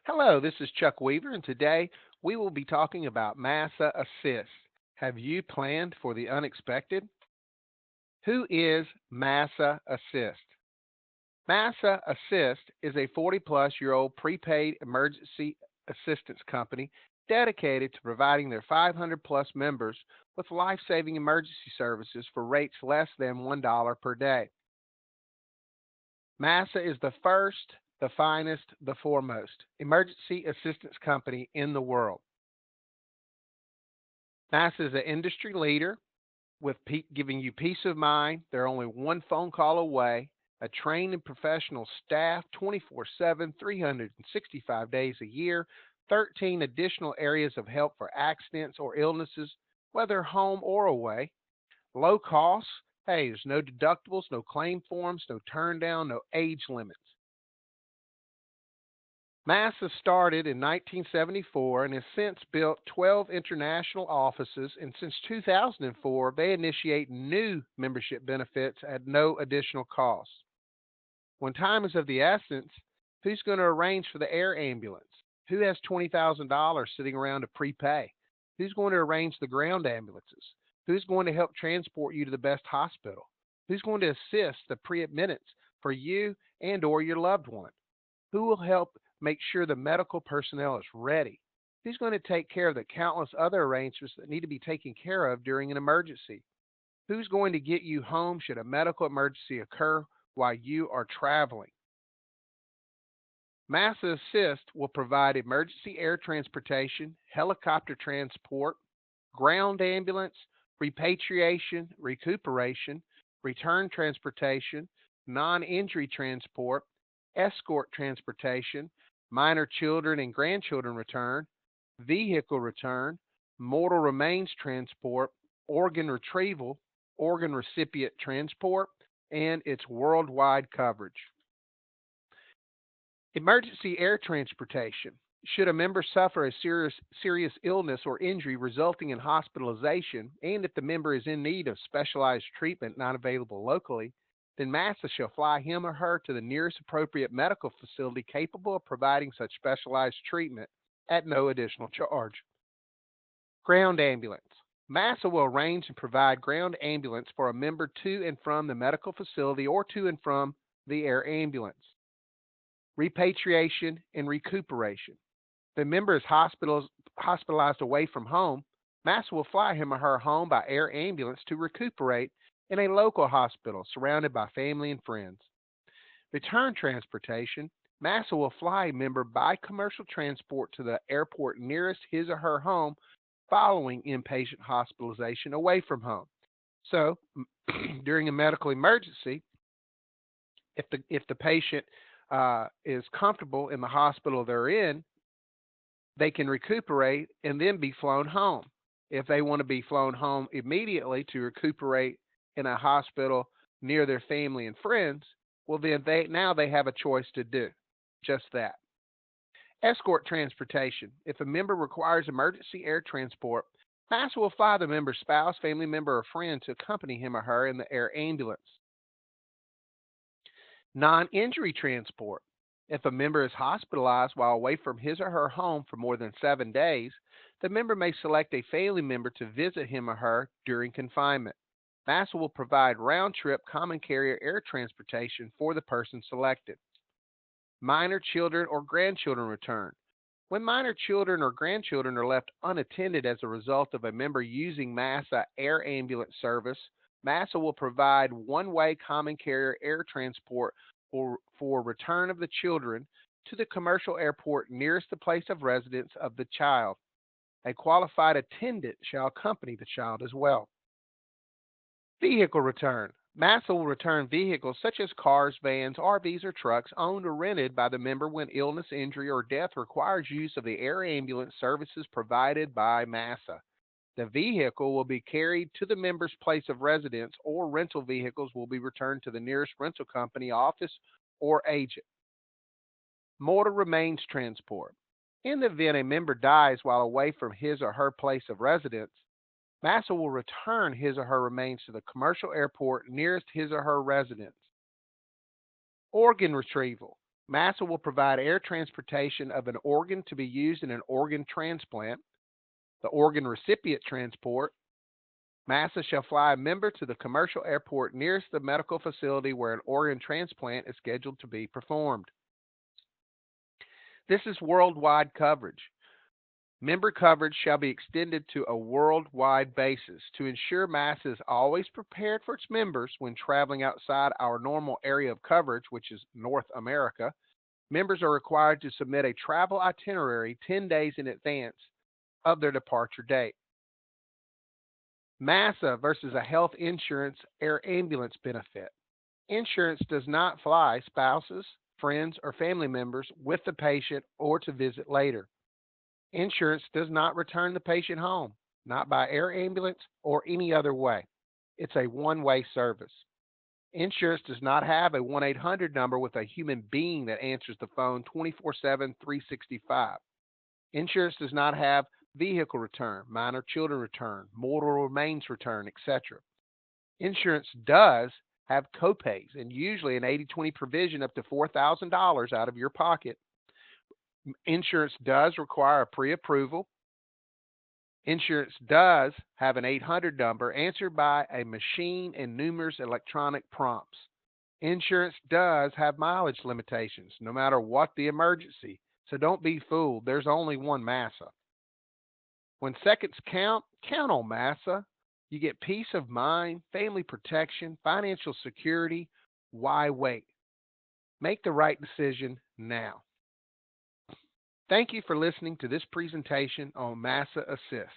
Hello, this is Chuck Weaver, and today we will be talking about MASA Assist. Have you planned for the unexpected? Who is MASA Assist? MASA Assist is a 40-plus-year-old prepaid emergency assistance company dedicated to providing their 500-plus members with life-saving emergency services for rates less than $1 per day. MASA is the first, the finest, the foremost emergency assistance company in the world. MASA is an industry leader with giving you peace of mind. They're only one phone call away, a trained and professional staff 24/7, 365 days a year, 13 additional areas of help for accidents or illnesses, whether home or away, low costs. Hey, there's no deductibles, no claim forms, no turn down, no age limits. MASA started in 1974 and has since built 12 international offices, and since 2004, they initiate new membership benefits at no additional cost. When time is of the essence, who's going to arrange for the air ambulance? Who has $20,000 sitting around to prepay? Who's going to arrange the ground ambulances? Who's going to help transport you to the best hospital? Who's going to assist the pre-admittance for you and or your loved one? Who will help make sure the medical personnel is ready? Who's going to take care of the countless other arrangements that need to be taken care of during an emergency? Who's going to get you home should a medical emergency occur while you are traveling? MASA Assist will provide emergency air transportation, helicopter transport, ground ambulance, repatriation, recuperation, return transportation, non injury transport, escort transportation, minor children and grandchildren return, vehicle return, mortal remains transport, organ retrieval, organ recipient transport, and its worldwide coverage. Emergency air transportation. Should a member suffer a serious illness or injury resulting in hospitalization, and if the member is in need of specialized treatment not available locally, then MASA shall fly him or her to the nearest appropriate medical facility capable of providing such specialized treatment at no additional charge. Ground ambulance. MASA will arrange and provide ground ambulance for a member to and from the medical facility or to and from the air ambulance. Repatriation and recuperation. If the member is hospitalized away from home, MASA will fly him or her home by air ambulance to recuperate in a local hospital surrounded by family and friends. Return transportation. MASA will fly a member by commercial transport to the airport nearest his or her home following inpatient hospitalization away from home. So, during a medical emergency, if the patient is comfortable in the hospital they're in, they can recuperate and then be flown home. If they want to be flown home immediately to recuperate in a hospital near their family and friends, well then they have a choice to do just that. Escort transportation. If a member requires emergency air transport, MASA will fly the member's spouse, family member, or friend to accompany him or her in the air ambulance. Non-injury transport. If a member is hospitalized while away from his or her home for more than 7 days, the member may select a family member to visit him or her during confinement. MASA will provide round-trip common carrier air transportation for the person selected. Minor children or grandchildren return. When minor children or grandchildren are left unattended as a result of a member using MASA air ambulance service, MASA will provide one-way common carrier air transport for return of the children to the commercial airport nearest the place of residence of the child. A qualified attendant shall accompany the child as well. Vehicle return. MASA will return vehicles such as cars, vans, RVs, or trucks owned or rented by the member when illness, injury, or death requires use of the air ambulance services provided by MASA. The vehicle will be carried to the member's place of residence, or rental vehicles will be returned to the nearest rental company office or agent. Mortal remains transport. In the event a member dies while away from his or her place of residence, MASA will return his or her remains to the commercial airport nearest his or her residence. Organ retrieval. MASA will provide air transportation of an organ to be used in an organ transplant. The organ recipient transport. MASA shall fly a member to the commercial airport nearest the medical facility where an organ transplant is scheduled to be performed. This is worldwide coverage. Member coverage shall be extended to a worldwide basis to ensure MASA is always prepared for its members when traveling outside our normal area of coverage, which is North America. Members are required to submit a travel itinerary 10 days in advance of their departure date. MASA versus a health insurance air ambulance benefit. Insurance does not fly spouses, friends, or family members with the patient or to visit later. Insurance does not return the patient home, not by air ambulance or any other way. It's a one-way service. Insurance does not have a 1-800 number with a human being that answers the phone 24/7, 365. Insurance does not have vehicle return, minor children return, mortal remains return, etc. Insurance does have copays and usually an 80/20 provision up to $4,000 out of your pocket. Insurance does require a pre-approval. Insurance does have an 800 number answered by a machine and numerous electronic prompts. Insurance does have mileage limitations, no matter what the emergency. So don't be fooled. There's only one MASA. When seconds count, count on MASA. You get peace of mind, family protection, financial security. Why wait? Make the right decision now. Thank you for listening to this presentation on MASA Assist.